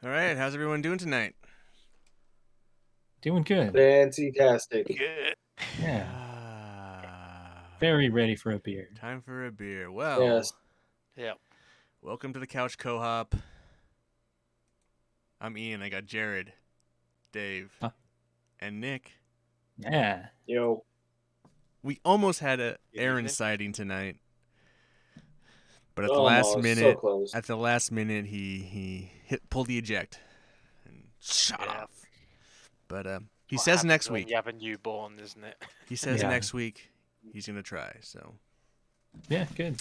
All right, how's everyone doing tonight? Doing good. Fantastic. Good. Yeah. Ah, Very ready for a beer. time for a beer. Well, Yes. Yeah. welcome to the Couch Co-op. I'm Ian. I got Jarrod, Dave, Huh? and Nick. Yeah. Yo. We almost had a Good Aaron evening. sighting tonight, but at Almost. So close. the last minute, he pulled the eject and shot Yeah. off. But he What says happens next when week. you have a newborn, isn't it? He says Yeah. next week he's gonna try. So. Yeah, good.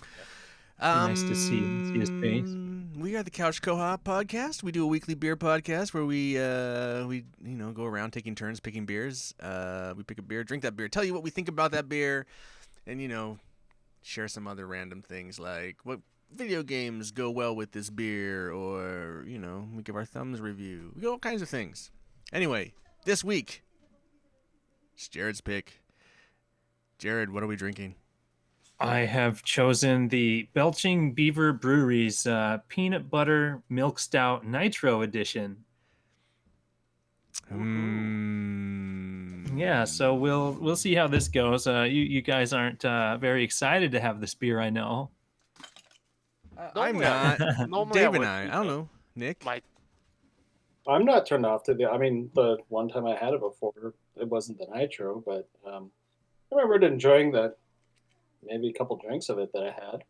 Nice to see his face. We are the Couch Co-op podcast. We do a weekly beer podcast where we go around taking turns picking beers. We pick a beer, drink that beer, tell you what we think about that beer, and share some other random things like what video games go well with this beer, or we give our thumbs review. We do all kinds of things. Anyway, this week it's Jared's pick. Jarrod, what are we drinking? I have chosen the Belching Beaver Brewery's Peanut Butter Milk Stout Nitro edition. Yeah, so we'll see how this goes. You guys aren't very excited to have this beer, I know. I'm not. Normally Dave I and would I be, don't but know. Nick? I'm not turned off to the one time I had it before, it wasn't the nitro, but I remembered enjoying maybe a couple drinks of it that I had.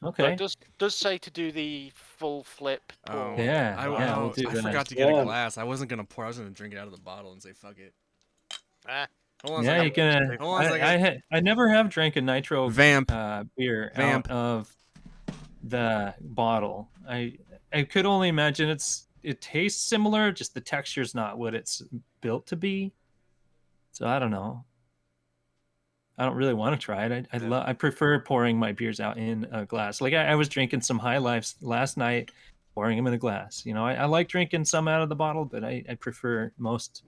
Okay. It does say to do the full flip pour. Yeah, we'll do I that. forgot to get a Yeah. glass. I wasn't gonna pour. I was gonna drink it out of the bottle and say fuck it. Ah, Hold on a Yeah, second. you can. Hold on a second. I never have drank a nitro Vamp. beer Vamp. out of the bottle. I could only imagine it tastes similar, just the texture's not what it's built to be. So I don't know. I don't really want to try it. I prefer pouring my beers out in a glass. Like I was drinking some High Lifes last night, pouring them in a glass. I like drinking some out of the bottle, but I prefer most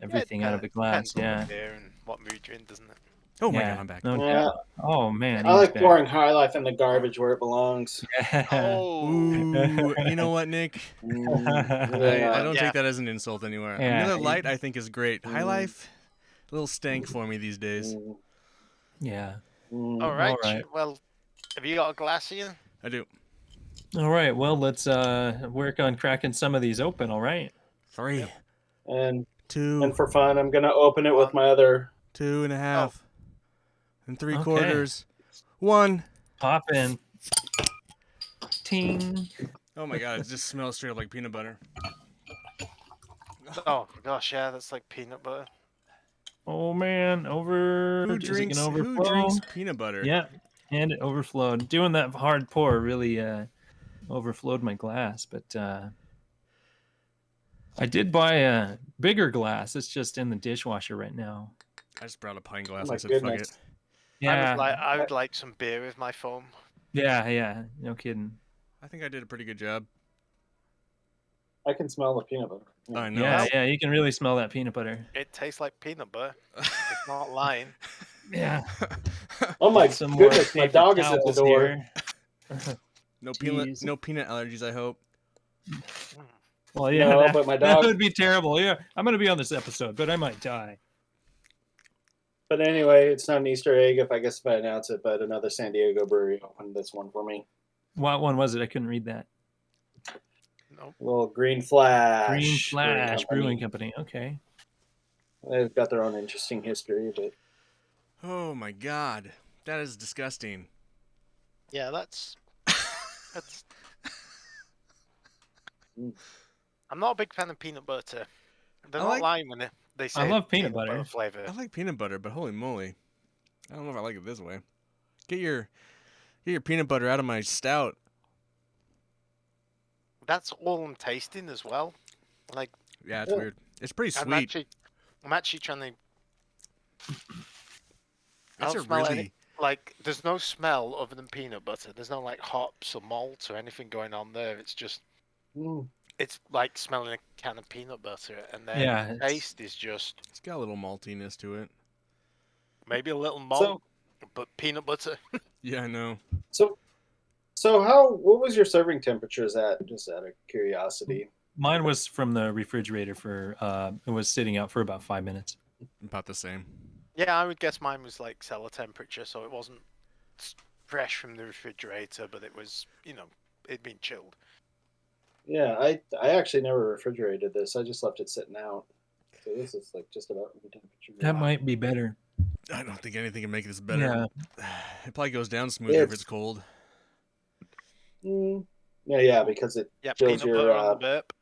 everything out of a glass. Depends on Yeah. the beer and what mood you're in, doesn't it? Oh my Yeah. god, I'm back. No, Yeah. oh man. I he's like back. pouring High Life in the garbage where it belongs. Oh, Ooh, you know what, Nick? I don't Yeah. take that as an insult anywhere. Yeah. Miller Lite, I think, is great. High Mm. Life, a little stank for me these days. Yeah. All right. All right. Well, have you got a glass here? I do. All right. Well, let's work on cracking some of these open. All right. 3, Yep. And 2, for fun, I'm gonna open it with my other. 2.5, and 3/4. Okay. 1. Pop in. Ting. Oh my god, it just smells straight up like peanut butter. Oh gosh, yeah, that's like peanut butter. Oh man, Who is it drinks? gonna Who overflow? drinks peanut butter? Yeah, and it overflowed. Doing that hard pour really overflowed my glass, but I did buy a bigger glass. It's just in the dishwasher right now. I just brought a pint glass. Oh my I said, fuck it. goodness. Yeah, I would like some beer with my foam. yeah, no kidding. I think I did a pretty good job. I can smell the peanut butter. I know. Yeah, you can really smell that peanut butter. It tastes like peanut butter. It's not lying. Yeah. Oh my Some more goodness, my paper dog is at the towels door. here. No Jeez. peanut allergies, I hope. Well, yeah, No, but my that dog. would be terrible. Yeah, I'm gonna be on this episode, but I might die. But anyway, it's not an Easter egg if I announce it, but another San Diego brewery opened this one for me. What one was it? I couldn't read that. Nope. Little Green Flash. Green Flash Brewing Company. Okay. They've got their own interesting history, but Oh my god. That is disgusting. Yeah, that's. I'm not a big fan of peanut butter. They're I not like- lying when they say love peanut butter. flavor. I like peanut butter, but holy moly. I don't know if I like it this way. Get your peanut butter out of my stout. That's all I'm tasting as well. Like Yeah, it's Yeah. weird. It's pretty I'm sweet. actually trying to. I That's don't a smell really any, like there's no smell other than peanut butter. There's no like hops or malt or anything going on there. It's just it's like smelling a can of peanut butter, and then Yeah, the it's- taste is just It's got a little maltiness to it. maybe a little malt, but peanut butter. Yeah, I know. So what was your serving temperatures at? Just out of curiosity. Mine was from the refrigerator for it was sitting out for about 5 minutes. About the same. Yeah, I would guess mine was like cellar temperature, so it wasn't fresh from the refrigerator, but it was, it'd been chilled. Yeah, I actually never refrigerated this. I just left it sitting out. So this is like just about room temperature. That might be better. I don't think anything can make this better. Yeah. It probably goes down smoother if it's cold. Yeah, because it peanut fills your. butter on the burp.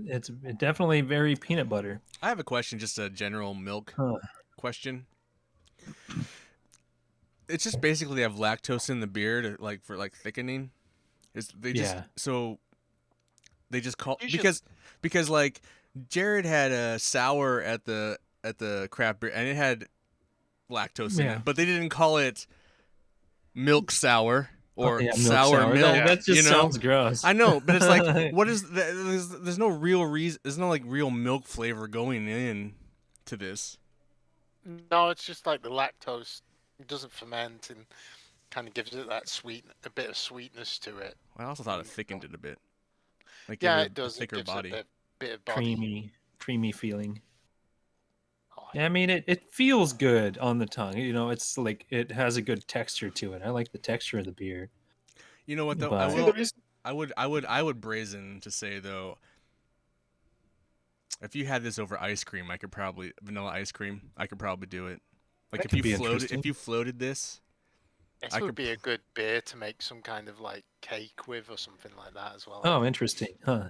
It's definitely very peanut butter. I have a question, just a general milk question. It's just basically they have lactose in the beer to for thickening. They just call because like Jarrod had a sour at the craft beer and it had lactose in it, but they didn't call it milk sour or sour milk. That just sounds gross. I know, but it's like, what is that? There's no real reason. There's no like real milk flavor going in to this. No, it's just like the lactose doesn't ferment and kind of gives it that a bit of sweetness to it. I also thought it thickened it a bit. Like it does. A thicker it gives body. A bit of body. Creamy feeling. Yeah, I mean it feels good on the tongue. It's like it has a good texture to it. I like the texture of the beer. You know what though? I would brazen to say though, if you had this over ice cream, vanilla ice cream, I could probably do it. Like if you floated this. This would be a good beer to make some kind of like cake with or something like that as well. Oh, interesting, huh?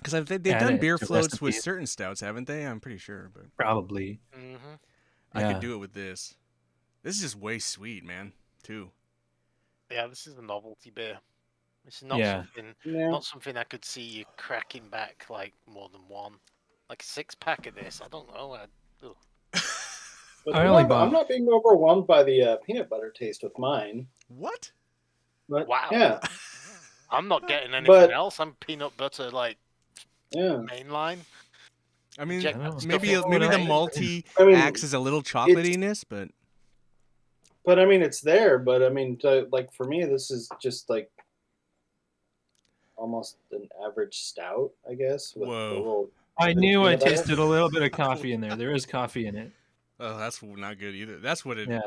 Because they've done beer floats with certain stouts, haven't they? I'm pretty sure, but probably. Mm-hmm. I could do it with this. This is just way sweet, man. Too. Yeah, this is a novelty beer. It's not something I could see you cracking back like more than one. Like a 6-pack of this, I don't know. But I'm not being overwhelmed by the peanut butter taste with mine. What? But, wow. Yeah. I'm not getting anything else. I'm peanut butter mainline. I mean, maybe the malty acts as a little chocolatiness, but. But I mean, it's there. But I mean, like for me, this is just like almost an average stout, I guess. Whoa! I knew I tasted a little bit of coffee in there. There is coffee in it. Oh, that's not good either. That's what it. Yeah,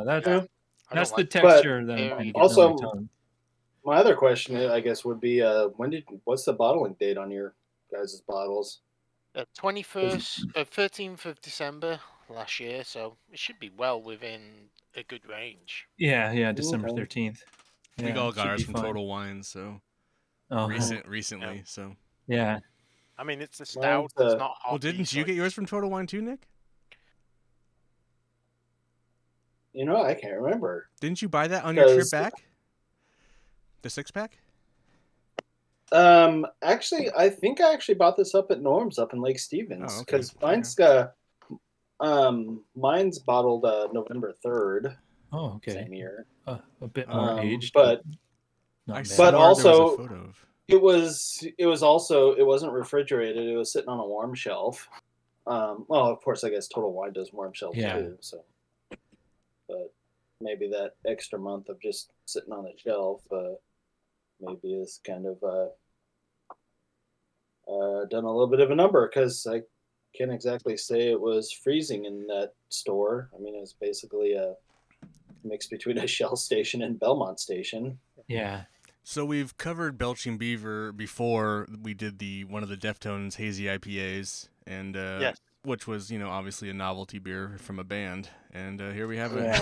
that's the texture that I'm getting also, on my tongue. My other question, I guess, would be what's the bottling date on your guys' bottles? 13th of December last year, so it should be well within a good range. Yeah, December 13th. We all got ours from Total Wine, so recently. So yeah. I mean, it's a stout. It's not hot. Well, didn't you get yours from Total Wine too, Nick? I can't remember. Didn't you buy that on your trip back? The 6-pack? Actually, I think I bought this up at Norm's up in Lake Stevens because mine's bottled November 3rd. Oh, okay. Same year. A bit more aged, but also it wasn't refrigerated. It was sitting on a warm shelf. Well, of course, I guess Total Wine does warm shelf too. So, but maybe that extra month of just sitting on a shelf, maybe is kind of done a little bit of a number because I can't exactly say it was freezing in that store. I mean, it was basically a mix between a Shell station and Belmont station. Yeah. So we've covered Belching Beaver before we did one of the Deftones hazy IPAs, and which was obviously a novelty beer from a band, and here we have it.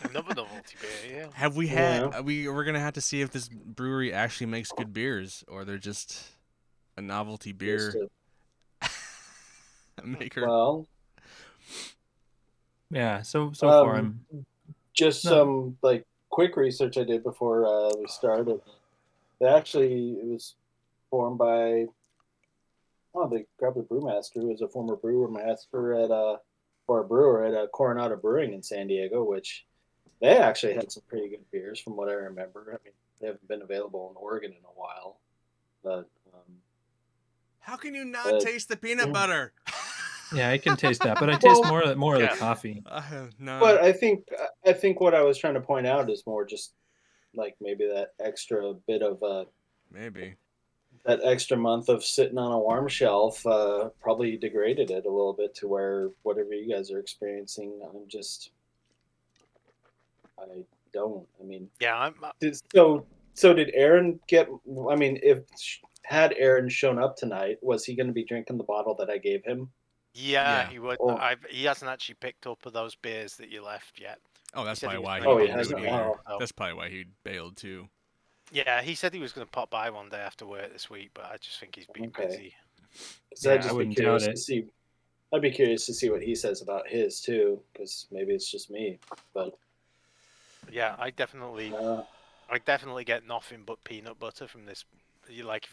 Another novelty beer, yeah. Have we had? We're gonna have to see if this brewery actually makes good beers, or they're just a novelty beer maker. Well, yeah. So far, I'm just some quick research I did before we started. It was formed by they grabbed the brewmaster who was a former brewer at Coronado Brewing in San Diego, which they actually had some pretty good beers from what I remember. I mean, they haven't been available in Oregon in a while, but how can you not taste the peanut butter? Yeah, I can taste that, but I taste more of the coffee. No. But I think what I was trying to point out is more just like maybe that extra bit of maybe that extra month of sitting on a warm shelf probably degraded it a little bit to where whatever you guys are experiencing, I don't. I mean, Yeah, so did Aaron get? I mean, if had Aaron shown up tonight, was he going to be drinking the bottle that I gave him? yeah, Yeah. he would. Or He hasn't actually picked up of those beers that you left yet. Oh, that's said he probably was why gonna he oh, he didn't do hasn't. it either. Oh, That's probably why he bailed too. Yeah, he said he was going to pop by one day after work this week, but I just think he's been Okay. busy. because Yeah, I'd I just be wouldn't doubt curious it. to see. I'd be curious to see what he says about his too, because maybe it's just me. But Yeah, I definitely get nothing but peanut butter from this.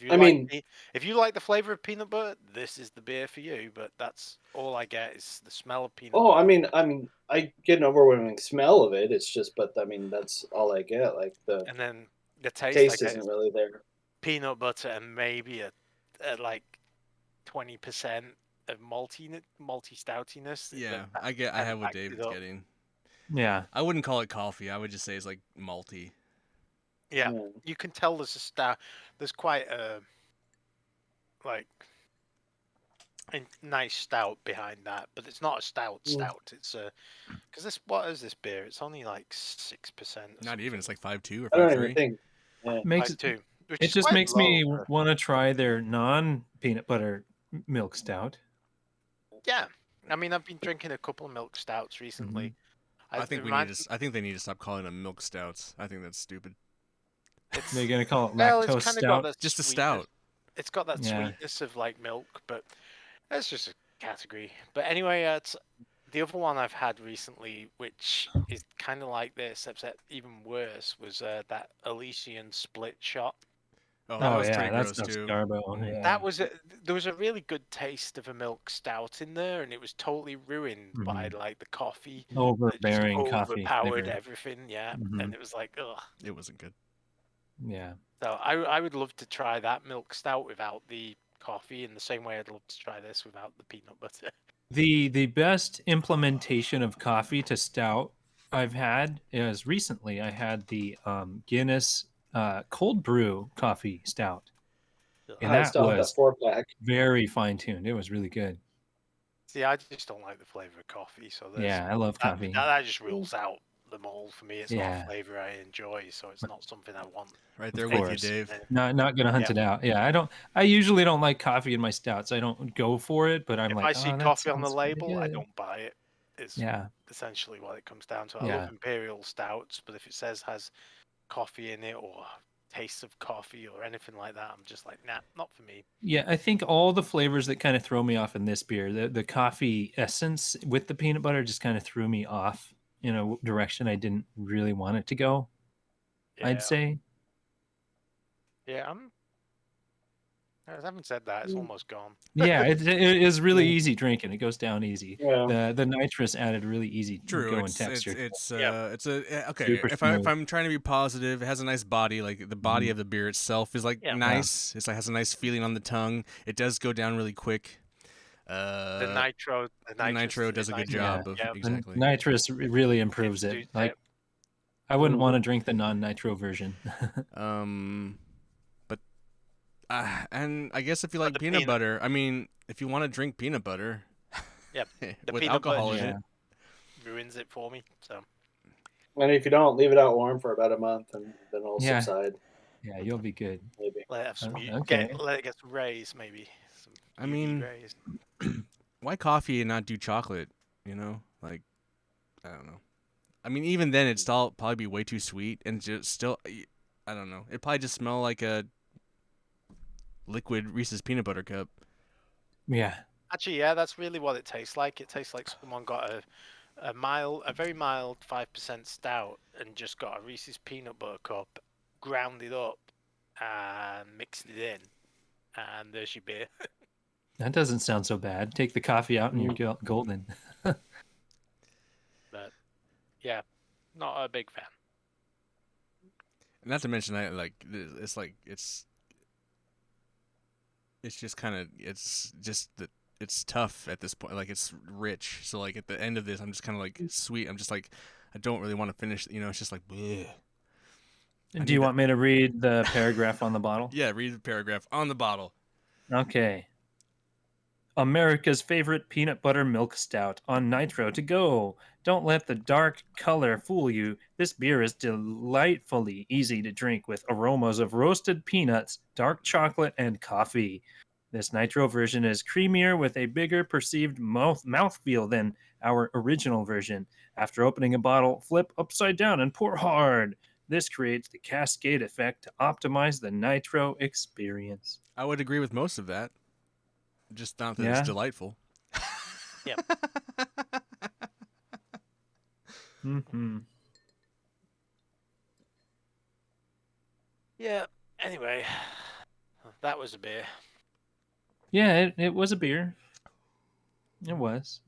I mean, if you like the flavor of peanut butter, this is the beer for you. But that's all I get is the smell of peanut oh, butter. I get an overwhelming smell of it. It's just, but I mean, that's all I get. Like the And then the taste I taste get isn't is really there. peanut butter and maybe a like 20% of malty stoutiness. Yeah, that I kind have of what backs it David's up. getting. Yeah. I wouldn't call it coffee. I would just say it's like malty. Yeah, Yeah. you can tell there's a stout. There's quite a like a nice stout behind that, but it's not a stout. It's a because what is this beer? It's only like 6%. Not even. It's like 5.2 or I don't even 5.3. think. Yeah. Makes 5.2, which it is just quite makes low. me want to try their non-peanut butter milk stout. Yeah, I mean I've been drinking a couple of milk stouts recently. I think I think they need to stop calling them milk stouts. I think that's stupid. They're gonna call it Well, it's lactose kind of got stout. that Just a sweetness. stout. It's got that Yeah. sweetness of like milk, but that's just a category. But anyway, it's the other one I've had recently, which is kind of like this, except even worse, was that Elysian split shot. Oh, That Oh was yeah, pretty that gross stuff's too. garbo. Yeah. That was there was a really good taste of a milk stout in there, and it was totally ruined by like the coffee. That just Overbearing coffee overpowered flavor. everything. Yeah, Mhm. and it was like ugh. It wasn't good. Yeah. So I would love to try that milk stout without the coffee in the same way I'd love to try this without the peanut butter. The best implementation of coffee to stout I've had is recently I had the Guinness cold brew coffee stout, and I that still have that was 4-pack. very fine tuned. It was really good. See, I just don't like the flavor of coffee, so Yeah, I love coffee. that just rules out them all for me. It's not Yeah. a flavor I enjoy, so it's not something I want. Right there Of with you, course. Dave. Not gonna hunt it out. Yeah, I usually don't like coffee in my stouts. I don't go for it, but I'm If like, I see oh, that coffee on the sounds really label, I good. don't buy it. Is Yeah. essentially what it comes down to. I Yeah. love imperial stouts, but if it says has coffee in it or taste of coffee or anything like that, I'm just like, nah, not for me. Yeah, I think all the flavors that kind of throw me off in this beer, the coffee essence with the peanut butter just kind of threw me off in a direction I didn't really want it to go. Yeah, I'd say. yeah. Having said that, it's almost gone. Yeah, it is really easy drinking. It goes down easy. Yeah. The nitrous added really easy True. going It's texture. okay. Super If smooth. I'm trying to be positive, it has a nice body. Like the body of the beer itself is like Yeah. nice. It's like has a nice feeling on the tongue. It does go down really quick. The nitro does a good nice. job of Yeah. exactly. Nitrous really improves it. suits Like it. I wouldn't want to drink the non-nitro version. But and I guess if you like the peanut peanut- butter, I mean, if you want to drink peanut butter, Yeah, the with peanut butter alcohol in just- it, ruins it for me. So And if you don't, leave it out warm for about a month, and then it'll Yeah. subside. Yeah, you'll be good. Maybe. let it have some Okay. let it get some rays, maybe. Some I UV mean- rays. why coffee and not do chocolate? You know, like I don't know. I mean, even then, it'd still probably be way too sweet, and just still, I don't know. It'd probably just smell like a liquid Reese's peanut butter cup. Yeah. Actually, yeah, that's really what it tastes like. It tastes like someone got a very mild 5% stout and just got a Reese's peanut butter cup, ground it up, and mixed it in, and there's your beer. That doesn't sound so bad. Take the coffee out and you're golden. But yeah, not a big fan. Not to mention, it's just kind of it's just that it's tough at this point. Like it's rich, so like at the end of this, I'm just kind of like sweet. I'm just like I don't really want to finish. You know, it's just like bleh. Do you want me to read the paragraph on the bottle? Yeah, read the paragraph on the bottle. Okay. America's favorite peanut butter milk stout on Nitro to go. Don't let the dark color fool you. This beer is delightfully easy to drink with aromas of roasted peanuts, dark chocolate, and coffee. This Nitro version is creamier with a bigger perceived mouthfeel than our original version. After opening a bottle, flip upside down and pour hard. This creates the cascade effect to optimize the Nitro experience. I would agree with most of that. Just not that Yeah. it's delightful. Yep. Mm-hmm. Yeah. Anyway, that was a beer. Yeah, it was a beer. It was.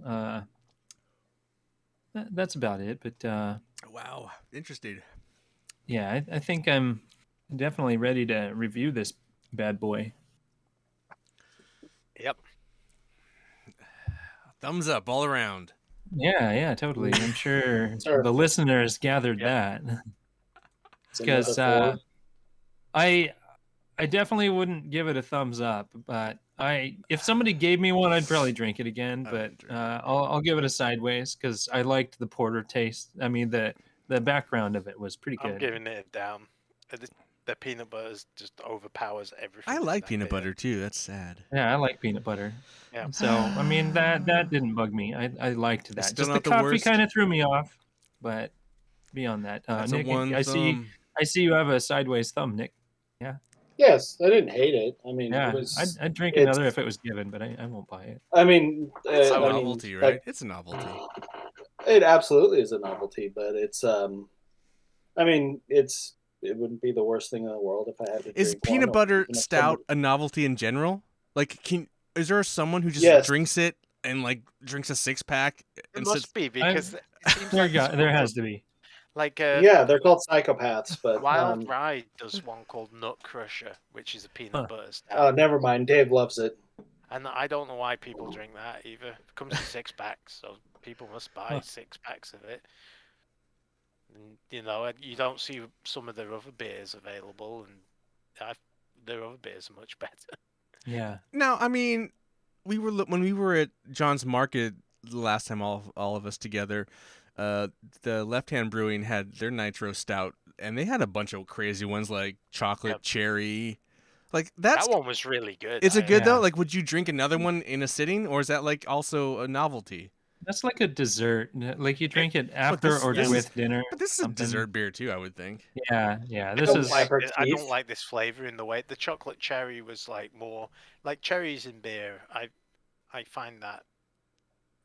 That's about it. But Wow, interesting. yeah, I think I'm definitely ready to review this bad boy. Yep. Thumbs up all around. Yeah, totally. I'm sure Sure. the listeners gathered that It's because another I definitely wouldn't give it a thumbs up, but if somebody gave me one, I'd probably drink it again. I But wouldn't drink it. I'll give it a sideways because I liked the porter taste. I mean the background of it was pretty I'm good. giving it a down. The peanut butter just overpowers everything. I in like that peanut beer. butter too. That's sad. Yeah, I like peanut butter. Yeah. So I mean that didn't bug me. I liked that. still Just the not the coffee worst. kind of threw me off, but beyond that, That's Nick, a one I see thumb. you have a sideways thumb, Nick. Yes, I didn't hate it. I mean, Yeah, it was. I'd drink it's- another if it was given, but I won't buy it. I mean, It's a I mean, novelty, right? like, It's a novelty. it absolutely is a novelty, but it's. I mean, it wouldn't be the worst thing in the world if I had to. Is drink peanut one, butter even if stout a novelty in general? Like, is there someone who just Yes. drinks it and like drinks a 6-pack It and must sits? be because it seems There, like there has to be. like yeah, they're called psychopaths, but Wild Ride does one called Nut Crusher, which is a peanut Huh. butter stout. oh, never mind. Dave loves it. And I don't know why people drink that either. It comes in 6-packs, so people must buy Huh. 6-packs of it. And, you don't see some of their other beers available, and their other beers are much better. Yeah. Now, I mean, when we were at John's Market the last time, all of us together. The Left Hand Brewing had their Nitro Stout, and they had a bunch of crazy ones like chocolate Yep. cherry. Like That one was really good. Is it good Yeah. though? Like, would you drink another one in a sitting, or is that like also a novelty? That's like a dessert. Like you drink it after this- or this with is- dinner. But this is a something. dessert beer too, I would think. Yeah. This don't is like her I don't teeth. like this flavor in the way the chocolate cherry was like more like cherries in beer. I find that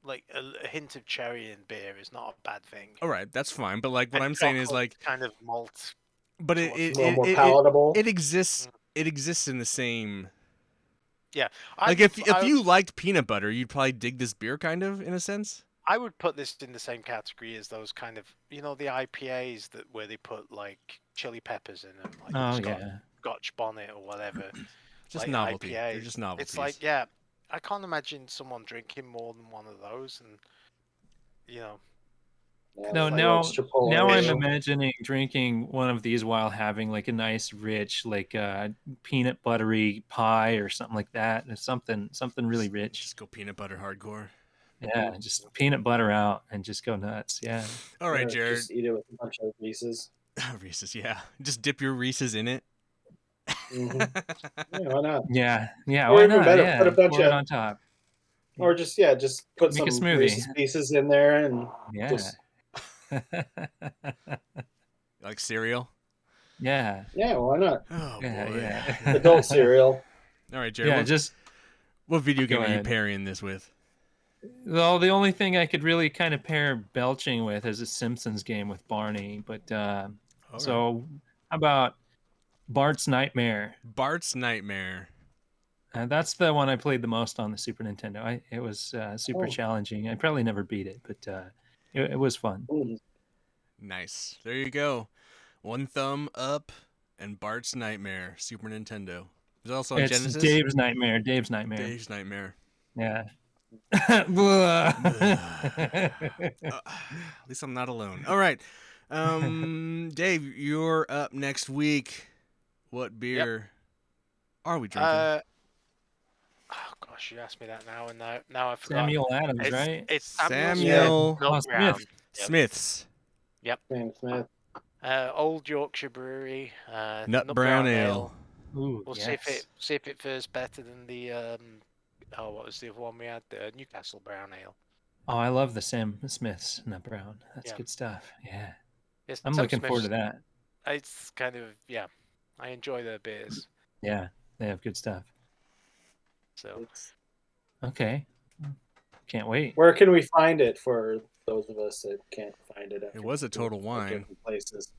like a hint of cherry in beer is not a bad thing. All right, that's fine. But like, what And I'm saying is chocolate's like, kind of malt. but A little more palatable. it exists. It exists in the same. I Like, would- if you liked peanut butter, you'd probably dig this beer, kind of, in a sense. I would put this in the same category as those kind of the IPAs where they put like chili peppers in them, like Scotch bonnet or whatever. Just like novelty. IPA. They're just novelties. It's like I can't imagine someone drinking more than one of those, and Yeah, No, like now Chipotle. now I'm imagining drinking one of these while having like a nice rich like peanut buttery pie or something like that. It's something really rich. Just go peanut butter hardcore. Yeah, just peanut butter out and just go nuts. Yeah. All right, Jared. Just eat it with a bunch of Reese's. Reese's, yeah. Just dip your Reese's in it. Mhm. Yeah, why not? Yeah. Or Why even not? better, Yeah. put a bunch Pour it of- on top. Or just put Make a some smoothie. Reese's Pieces in there and Yeah. just Like cereal. Yeah. yeah, why not? Oh Yeah. boy. Yeah. Adult cereal. All right, Jared. Yeah. Just what video game Go are you ahead. pairing this with? well, the only thing I could really kind of pair belching with is a Simpsons game with Barney. But All right. so how about Bart's Nightmare? Bart's Nightmare. That's the one I played the most on the Super Nintendo. It was super Oh. challenging. I probably never beat it, but it was fun. Mm. Nice. There you go. One thumb up and Bart's Nightmare, Super Nintendo. Is it also on It's Genesis? Dave's Nightmare. Dave's Nightmare. Dave's Nightmare. Yeah. At least I'm not alone. All right. Dave, you're up next week. What beer are we drinking? Oh gosh, you asked me that now, and now I forgot. Samuel Adams, It's right? it's Samuel Samuel Smith, Nut Smith. Brown. Yep. Smith's Sam Smith. Old Yorkshire Brewery. Nut Brown Ale. Ooh, We'll yes. see if it fares better than the what was the other one we had? The Newcastle Brown Ale. Oh, I love the Sam Smith's Nut Brown. That's Yeah. good stuff. Yeah. Yes, I'm Sam looking forward to Smith's- that. It's kind of I enjoy their beers. Yeah, they have good stuff. So It's, Okay. Can't wait. where can we find it for those of us that can't find it? It was a Total Wine. Different places.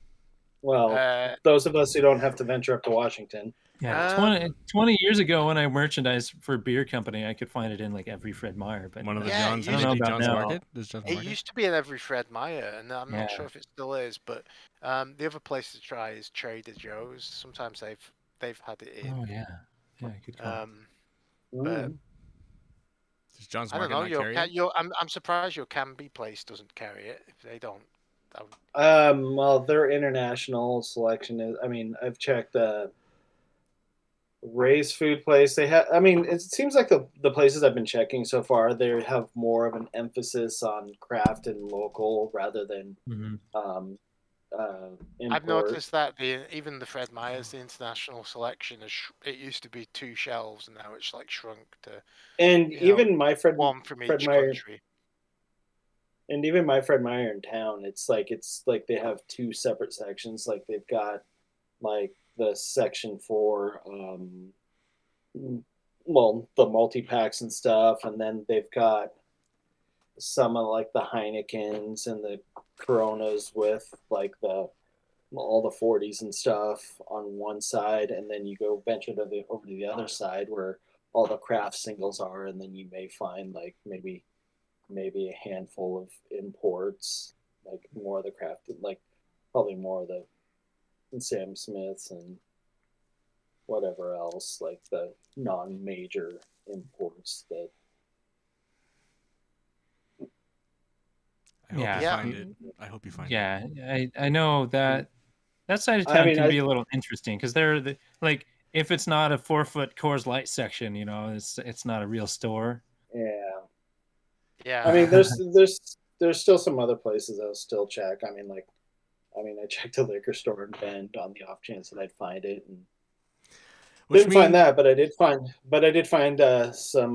Well, uh, those of us who don't have to venture up to Washington. Yeah, 20 years ago when I merchandised for a beer company, I could find it in like every Fred Meyer. But One of the Yeah, John's. you I don't know maybe about John's now. Market. Does John's it Market? used to be in every Fred Meyer, and I'm not sure Yeah. if it still is. But the other place to try is Trader Joe's. Sometimes they've had it in. Oh yeah, good call. But Mm. Does John's I don't Market know. not carry it? I'm surprised your Canby place doesn't carry it. If they don't, that would- Well, their international selection is. I mean, I've checked Ray's food place. They have. I mean, it seems like the places I've been checking so far, they have more of an emphasis on craft and local rather than Mhm. import. I've noticed that even the Fred Meyer's, the international selection, it used to be 2 shelves, and now it's like shrunk to And you even my Fred one from Fred each Meyer, country. and even my Fred Meyer in town, it's like they have 2 separate sections. Like they've got like the section for well, the multi packs and stuff, and then they've got some of like the Heinekens and the Coronas with like all the 40s and stuff on one side, and then you go venture to over to the other side where all the craft singles are, and then you may find like maybe a handful of imports, like more of the craft, like probably more of the Sam Smiths and whatever else, like the non-major imports that. I hope Yeah. you Yeah. find it. I hope you find it. Yeah, I know that side of I town mean, can I- be a little interesting because they're like if it's not a 4-foot Coors Light section, it's not a real store. Yeah, Yeah. I mean, there's still some other places I'll still check. I mean, I checked a liquor store in Bend on the off chance that I'd find it, and Which didn't find mean- that, but I did find some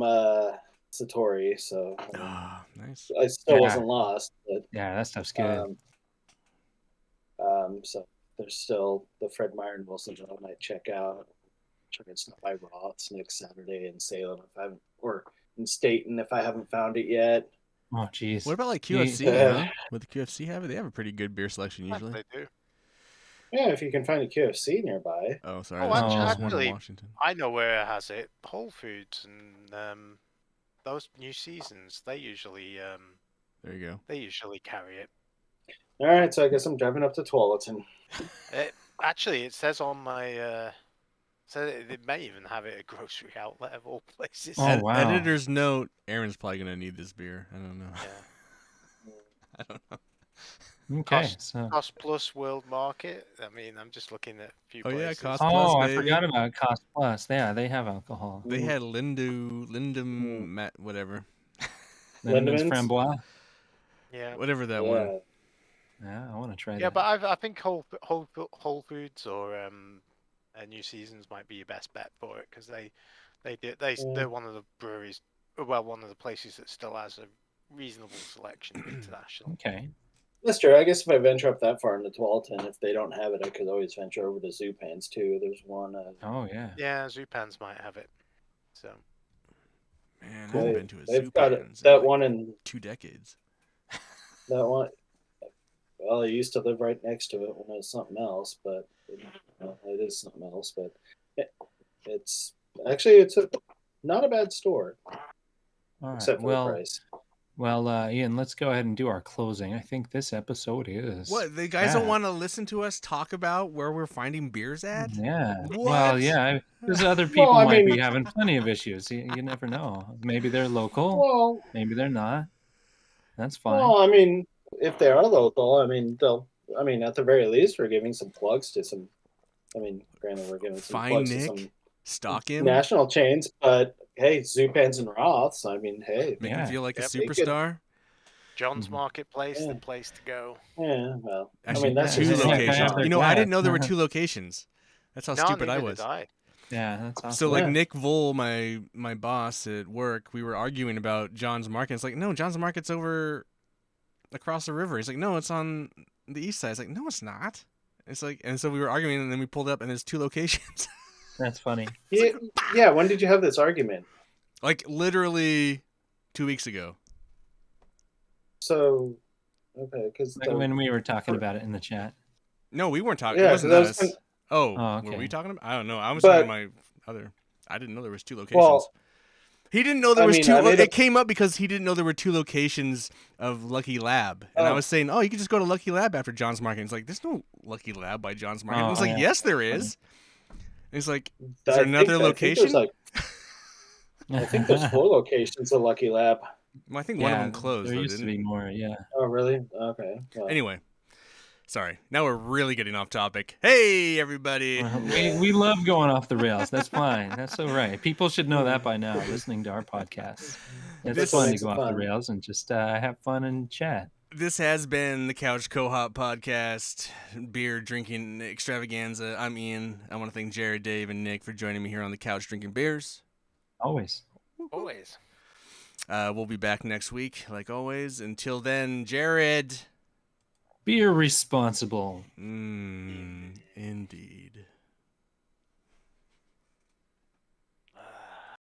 Satori, so Ah, nice. I still Yeah. wasn't lost. But Yeah, that stuff's good. so there's still the Fred Meyer and Wilson that I might check out. Check it out by Roth's next Saturday in Salem if I haven't, or in Staten if I haven't found it yet. Oh, jeez. What about like You- QFC? Yeah. Would the QFC have it? They have a pretty good beer selection usually. They do. Yeah, if you can find a QFC nearby. Oh, sorry. Oh, there's actually- just one in actually- Washington. I know where it has it. Whole Foods and those New Seasons. They usually There you go. carry it. All right, so I guess I'm driving up to Tualatin. Actually, it says on my so they may even have it at grocery outlet of all places. Oh, wow. Editor's note: Aaron's probably gonna need this beer. I don't know. Yeah. I don't know. Okay, so Cost Plus World Market. I mean, I'm just looking at a few Oh, yeah, places. Cost Plus, I baby. forgot about Cost Plus. Yeah, they have alcohol. They had Lindum, whatever, Lindeman's Lindemans? Framboise. Yeah. whatever that one. Yeah, I want to try Yeah, that. but I think Whole Foods or New Seasons might be your best bet for it because they're one of the breweries, well, one of the places that still has a reasonable selection of international. Okay. That's true. I guess if I venture up that far into Tualatin, if they don't have it, I could always venture over to Zupans too. There's one. Oh yeah. Yeah, Zupans might have it. So Man, I They, haven't been to a they've got it, Zupans in that like one in 2 decades. that one. Well, I used to live right next to it when it was something else, but it is something else. But it's not a bad store, All right. except for the Well, price. Ian, let's go ahead and do our closing. I think this episode is What? The guys don't Yeah. want to listen to us talk about where we're finding beers at? Yeah. What? Well, yeah. Because other people Well, I might mean- be having plenty of issues. You never know. Maybe they're local. Well, Maybe they're not. That's fine. well, I mean, if they are local, I mean, they'll I mean, at the very least, we're giving some plugs to some. I mean, granted, we're giving some Fine plugs to Nick, some stock him, national chains, but hey, Zupans and Roths. I mean, hey, make him Yeah. feel like a Yep. superstar. John's Mhm. Marketplace, Yeah. the place to go. yeah. Well, Actually, I mean, that's yeah, two just heck, I locations. have their You know, I didn't know there were glass. 2 locations. That's how No, stupid I neither was. did I. Yeah, that's awesome. So like Yeah. Nick Vole, my boss at work, we were arguing about John's Market. It's like, no, John's Market's over across the river. He's like, no, it's on the east side. It's like, no, it's not. It's like, and so we were arguing, and then we pulled up, and there's 2 locations. That's funny. Yeah. When did you have this argument? Like literally 2 weeks ago. So, okay, because Like when we were talking about it in the chat. No, we weren't talking. Yeah, it 'cause wasn't I was us. gonna- Oh, Oh, were we okay. talking about? I don't know. I was But- talking to my other. I didn't know there was 2 locations. well, He didn't know there I was mean, 2. I made It came up because he didn't know there were 2 locations of Lucky Lab, and I Oh. was saying, "Oh, you can just go to Lucky Lab after John's Market." And it's like, "There's no Lucky Lab by John's Market." And it's Oh, like, yeah. "Yes, there is." And it's like, I "Is there think- another I think location?" there's like, I think there's 4 locations of Lucky Lab. Well, I think one of Yeah, them closed. There though, used to didn't be more. Yeah. Oh, really? Okay. Well, Anyway, sorry. Now we're really getting off topic. Hey, everybody. We love going off the rails. That's fine. That's all right. People should know that by now, listening to our podcast. It's This fun to makes go it off the fun. rails and just have fun and chat. This has been the Couch Co-op podcast, beer drinking extravaganza. I'm Ian. I want to thank Jarrod, Dave, and Nick for joining me here on the couch drinking beers. Always. Always. We'll be back next week, like always. Until then, Jarrod. Be responsible. Indeed.